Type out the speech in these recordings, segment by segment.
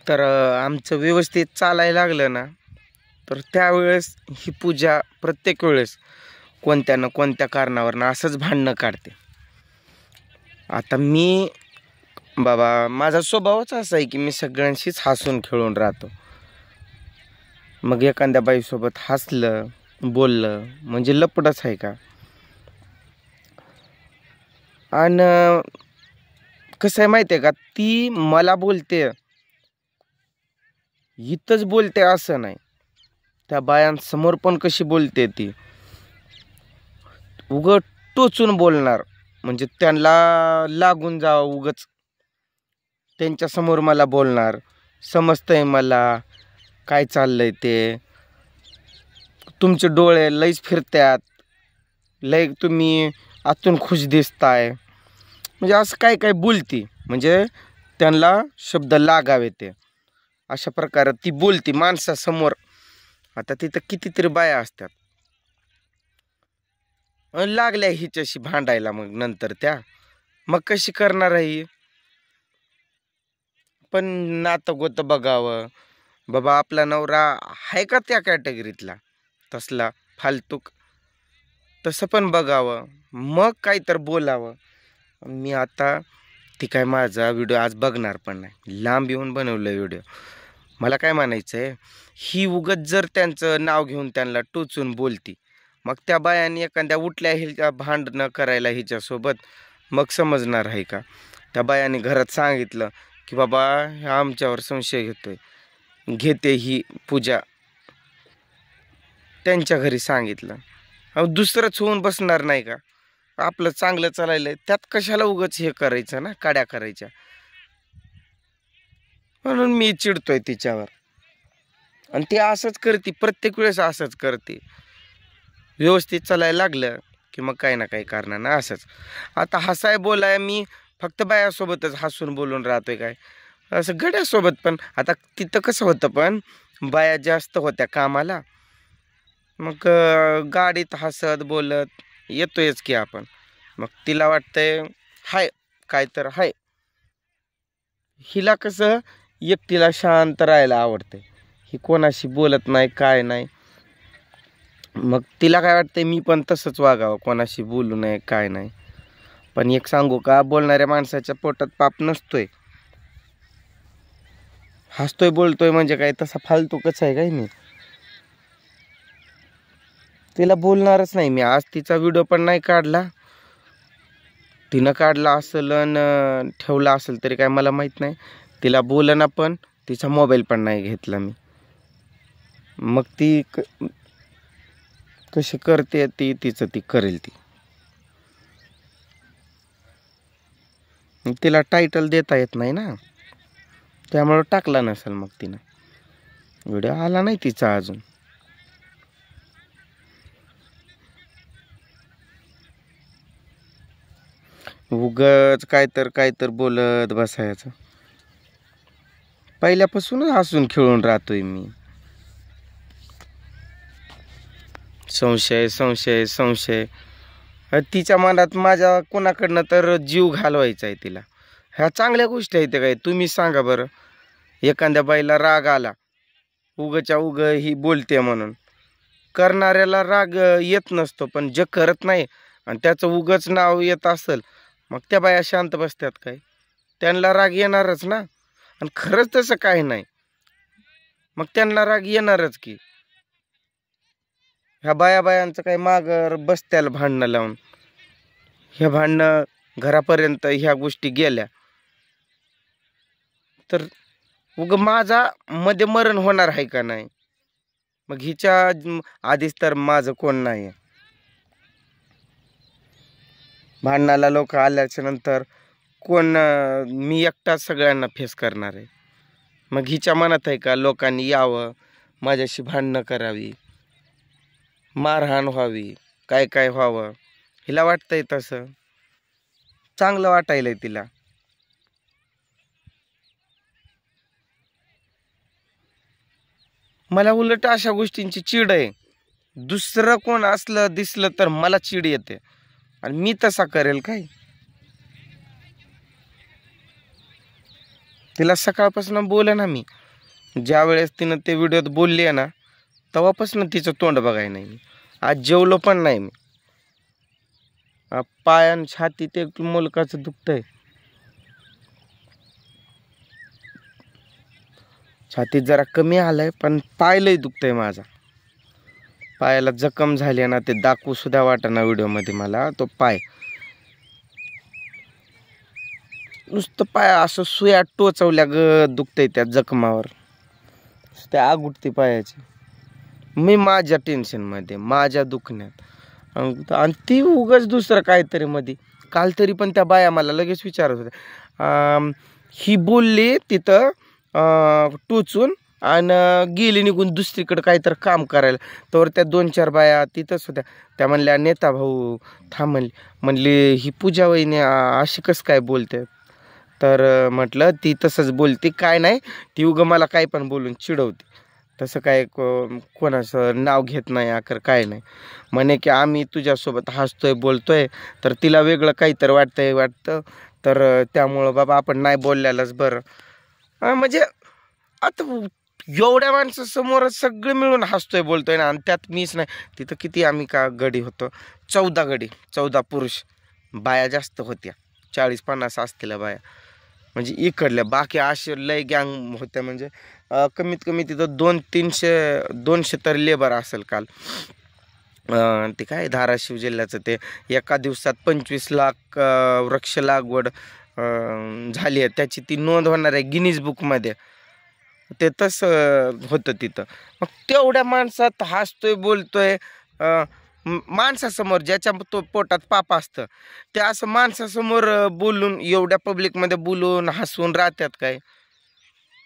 तर आमचं व्यवस्थित चालायला लागलं ना, तर त्यावेळेस ही पूजा प्रत्येक वेळेस कोणत्या ना कोणत्या कारणावरनं असंच भांडणं काढते. आता मी बाबा माझा स्वभावच असा आहे की मी सगळ्यांशीच हसून खेळून राहतो. मग एखाद्या बाईसोबत हसलं बोललं म्हणजे लपडच आहे का? आणि कसं आहे माहिती आहे का, ती मला बोलते इथंच बोलते असं नाही, त्या बायांसमोर पण कशी बोलते ती, उगं टोचून बोलणार म्हणजे त्यांना लागून जावं उगच त्यांच्यासमोर मला बोलणार. समजतंय मला काय चाललंय ते, तुमचे डोळे लईच फिरत्यात, लई तुम्ही आतून खुश दिसताय, म्हणजे असं काय काय बोलती म्हणजे त्यांना शब्द लागावे ते अशा प्रकारे ती बोलती माणसासमोर. आता तिथं कितीतरी बाया असतात, लागल्या हिच्याशी भांडायला. मग नंतर त्या मग कशी करणार आहे? पण नातं गोतं बघावं बाबा, आपला नवरा आहे का त्या कॅटेगरीतला तसला फालतूक, तसं पण बघावं, मग काय तर बोलावं. मी आता ती काय माझा व्हिडिओ आज बघणार पण नाही, लांब येऊन बनवलं व्हिडिओ. मला काय म्हणायचं आहे, ही उगत जर त्यांचं नाव घेऊन त्यांना टोचून बोलती, मग त्या बायाने एखाद्या उठल्या हिच्या भांडणं करायला हिच्यासोबत, मग समजणार आहे का? त्या बायाने घरात सांगितलं की बाबा आमच्यावर संशय घेते ही पूजा, त्यांच्या घरी सांगितलं, दुसरंच होऊन बसणार नाही का? आपलं चांगलं चालायलंय त्यात कशाला उगच हे करायचं ना, काड्या करायच्या. म्हणून मी चिडतोय तिच्यावर. आणि ती असंच करते, प्रत्येक वेळेस असंच करते. व्यवस्थित चालायला लागलं की मग काही ना काही कारणानं असंच. आता हसाय बोलाय मी फक्त बायासोबतच हसून बोलून राहतोय काय, असं गड्यासोबत पण. आता तिथं कसं होतं, पण बाया जास्त होत्या कामाला, मग गाडीत हसत बोलत येतोयच की आपण. मग तिला वाटतंय हाय काय तर हाय. हिला कसं एकटीला शांत राहायला आवडते, ही कोणाशी बोलत नाही काय नाही. मग तिला काय वाटतंय मी पण तसंच वागावं, कोणाशी बोलू नये काय नाही. पण एक सांगू का, बोलणाऱ्या माणसाच्या पोटात पाप नसतोय. हसतोय बोलतोय म्हणजे काय तसा फालतू कसं आहे काय? मी तिला बोलणारच नाही. मी आज तिचा व्हिडिओ पण नाही काढला. तिनं काढला असेल आणि ठेवला असेल तरी काय मला माहीत नाही. तिला बोलना पण तिचा मोबाईल पण नाही घेतला मी. मग ती कशी करते ती तिचं ती करेल. तिला टायटल देता येत नाही ना, त्यामुळं टाकला नसेल मग तिनं व्हिडिओ. आला नाही तिचा अजून. उगच काय तर बोलत बसायचं. पहिल्यापासूनच हसून खेळून राहतोय मी. संशय संशय संशय, तिच्या मनात माझ्या कोणाकडनं तर जीव घालवायचा आहे तिला. ह्या चांगल्या गोष्टी आहेत काय? तुम्ही सांगा बरं. एखाद्या बाईला राग आला, उगच्या उग ही बोलते म्हणून, करणाऱ्याला राग येत नसतो, पण जे करत नाही आणि त्याचं उगच नाव येत असेल, मग त्या बाया शांत बसतात काय? त्यांना राग येणारच ना. आणि खरंच तसं काही नाही, मग त्यांना राग येणारच की. ह्या बायांचं काही माग बसत्याला भांडणं लावून, ह्या भांडणं घरापर्यंत ह्या गोष्टी गेल्या तर उग माझा मध्ये मरण होणार आहे का नाही? मग हिच्या आधीच तर माझं कोण नाही. भांडणाला लोक आल्याच्या नंतर कोण, मी एकटाच सगळ्यांना फेस करणार आहे. मग हिच्या मनात आहे का लोकांनी यावं, माझ्याशी भांडणं करावी, मारहाण व्हावी, काय काय व्हावं? हिला वाटतंय तसं, चांगलं वाटायलंय तिला. मला उलट अशा गोष्टींची चीड आहे. दुसरं कोण असलं दिसलं तर मला चीड येते, आणि मी तसा करेल काय? तिला सकाळपासून बोले ना मी, ज्या वेळेस तिनं ते व्हिडिओत बोलली आहे ना तेव्हापासून तिचं तोंड बघाय नाही मी. आज जेवलो पण नाही मी. पाय आणि छाती ते मुलकाचं दुखतंय. छातीत जरा कमी आलंय पण पाय लय दुखतंय माझा. पायाला जखम झाली ना, ते दाखवू सुद्धा वाटेना व्हिडिओमध्ये मला. तो पाय नुसतं पाय असं सुया टोचवल्या ग दुखतंय त्या जखमावर. त्या आग उठते पायाची. मी माझ्या टेन्शनमध्ये, माझ्या दुखण्यात, आणि ती उगाच दुसरं काहीतरी मध्ये. काल तरी पण त्या बाया मला लगेच विचारत होत्या, ही बोलली तिथं टोचून आणि गेली निघून दुसरीकडे काहीतरी काम करायला. तर त्या 2-4 बाया तिथंच होत्या. त्या म्हणल्या नेता भाऊ थांब म्हणली ही पूजा वहिनी अशी कसं काय बोलते. तर म्हटलं ती तसंच बोलते, काय नाही ती उगं मला काय पण बोलून चिडवते. तसं काय कोणाचं नाव घेत नाही आकर काय नाही. म्हणे की आम्ही तुझ्यासोबत हसतोय बोलतोय तर तिला वेगळं काहीतरी वाटतं. तर त्यामुळं बाबा आपण नाही बोलल्यालाच बरं. म्हणजे आता एवढ्या माणसासमोर सगळे मिळून हसतोय बोलतोय ना, आणि त्यात मीच नाही. तिथं किती आम्ही का गडी होतो, 14 गडी, 14 पुरुष. बाया जास्त होत्या, 40-50 असतील बाया. म्हणजे इकडल्या बाकी असे लय गँग होत्या. म्हणजे कमीत कमी तिथं 200-300-200 तर लेबर असेल काल. ते काय धाराशिव जिल्ह्याचं ते एका दिवसात 25 लाख वृक्ष लागवड झाली आहे, त्याची ती नोंद होणार आहे गिनीज बुकमध्ये. ते तसं होतं तिथं. मग तेवढ्या माणसात हसतोय बोलतोय, माणसासमोर ज्याच्या तो पोटात पाप असतं ते असं माणसासमोर बोलून, एवढ्या पब्लिकमध्ये बोलून हसवून राहतात काय?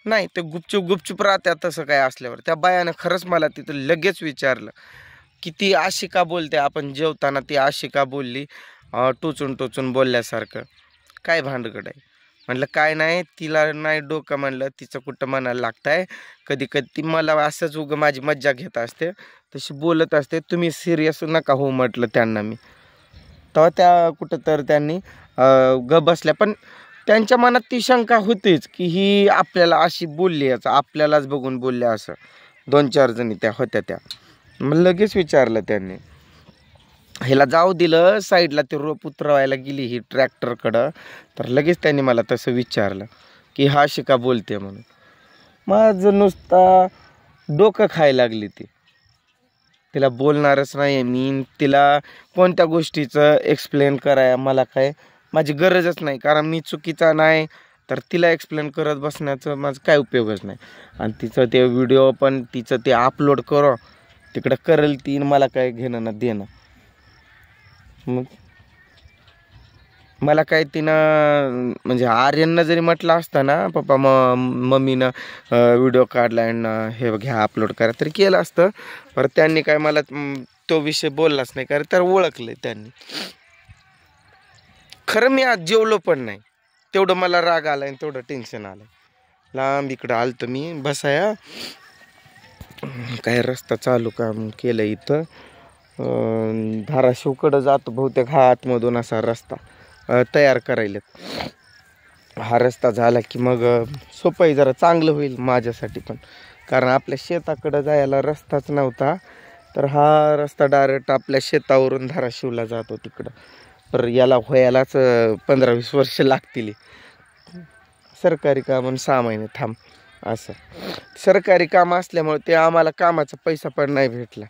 नाही, ते गुपचूप राहतात. तसं काय असल्यावर त्या बायानं खरंच मला तिथं लगेच विचारलं की ती अशी का बोलते, आपण जेवताना ती अशी का बोलली, टोचून बोलल्यासारखं, काय भानगड आहे. म्हणलं काय नाही, तिला नाही डोकं, म्हणलं तिचं कुठं मनाला लागतंय. कधी ती मला असंच उगं माझी मज्जा घेत असते, तशी बोलत असते. तुम्ही सिरियस नका हो म्हटलं त्यांना मी. तेव्हा त्या कुठं तर त्यांनी ग बसल्या. पण त्यांच्या मनात ती शंका होतीच की ही आपल्याला अशी बोलली, आपल्यालाच बघून बोलल्या. असं 2-4 जणी त्या होत्या. त्या मग लगेच विचारलं त्यांनी. ह्याला जाऊ दिलं साईडला, ते रोप उतरवायला गेली ही ट्रॅक्टरकडं. तर लगेच त्यांनी मला तसं विचारलं की हा शिका बोलते म्हणून. माझं नुसता डोकं खायला लागली ती. तिला बोलणारच नाही मी. तिला कोणत्या गोष्टीचं एक्सप्लेन कराय मला काय माझी गरजच नाही, कारण मी चुकीचा नाही. तर तिला एक्सप्लेन करत बसण्याचं माझं काय उपयोगच नाही. आणि तिचं ते व्हिडिओ पण तिचं ते अपलोड करो तिकडं करेल ती, मला काय घेणं ना देणं. मग मला काय तिनं, म्हणजे आर्यननं जरी म्हटलं असतं ना पप्पा मम्मीनं व्हिडिओ काढला आणि हे घ्या अपलोड करा, तरी केलं असतं. पर त्यांनी काय मला तो विषय बोललाच नाही, कारण तर ओळखलं त्यांनी. खरं मी आज जेवलो पण नाही, तेवढं मला राग आला आणि तेवढं टेन्शन आलं. लांब इकडं आलतो मी बसाया. काय रस्ता चालू काम केलं इथं, धाराशिवकडं जातो बहुतेक. हा आतमधून असा रस्ता तयार करायलेत. हा रस्ता झाला की मग सोपं आहे, जरा चांगलं होईल माझ्यासाठी पण. कारण आपल्या शेताकडं जायला रस्ताच नव्हता, तर हा रस्ता डायरेक्ट आपल्या शेतावरून धाराशिवला जातो तिकडं. तर याला व्हायलाच 15-20 वर्ष लागतील. सरकारी काम 6 महिने थांब असं. सरकारी काम असल्यामुळे ते आम्हाला कामाचा पैसा पण नाही भेटला.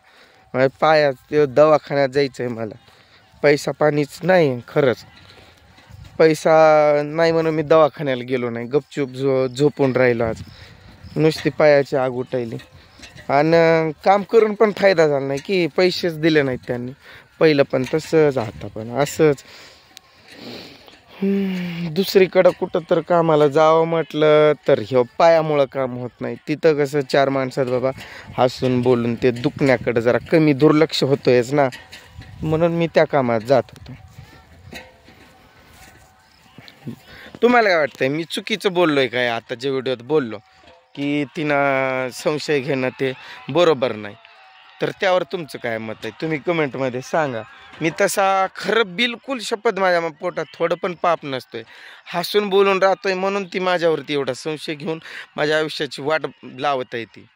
पायात ते दवाखान्यात जायचं आहे मला, पैसा पाणीच नाही. खरंच पैसा नाही म्हणून मी दवाखान्याला गेलो नाही, गपचूप झोपून राहिलो. आज नुसती पायाची आग उठायली. आणि काम करून पण फायदा झाला नाही की पैसेच दिले नाहीत त्यांनी. पहिलं पण तसंच, आता पण असंच. दुसरीकडं कुठं तर कामाला जावं म्हटलं तर ह्यो पायामुळं काम होत नाही. तिथं कसं 4 माणसात बाबा हसून बोलून ते दुखण्याकडं जरा कमी दुर्लक्ष होतोयच ना, म्हणून मी त्या कामात जात होतो. तुम्हाला काय वाटतंय, मी चुकीचं बोललोय काय आता जे व्हिडिओत बोललो की तिनं संशय घेणं ते बरोबर नाही? तर त्यावर तुमचं काय मत आहे तुम्ही कमेंटमध्ये सांगा. मी तसा खरं बिलकुल शपथ माझ्या पोटात थोडं पण पाप नसतोय, हसून बोलून राहतोय म्हणून ती माझ्यावरती एवढा संशय घेऊन माझ्या आयुष्याची वाट लावत आहे ती.